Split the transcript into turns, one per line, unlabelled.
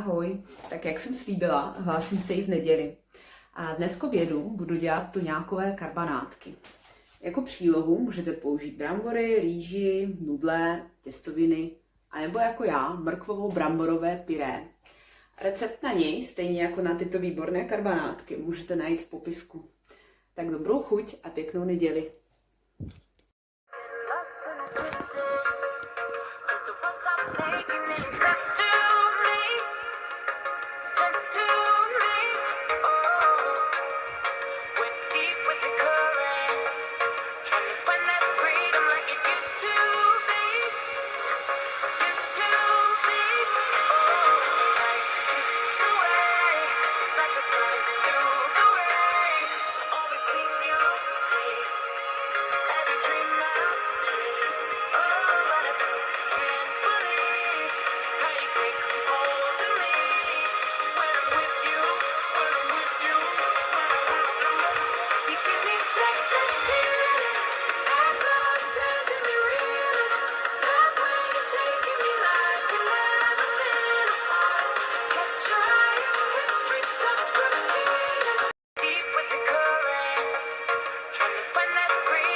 Ahoj, tak jak jsem slíbila, hlásím se i v neděli. A dnes k obědu budu dělat tuňákové karbanátky. Jako přílohu můžete použít brambory, rýži, nudle, těstoviny, anebo jako já mrkvovo-bramborové pyré. Recept na něj, stejně jako na tyto výborné karbanátky, můžete najít v popisku. Tak dobrou chuť a pěknou neděli.
Deep with the current, trying to find that freedom.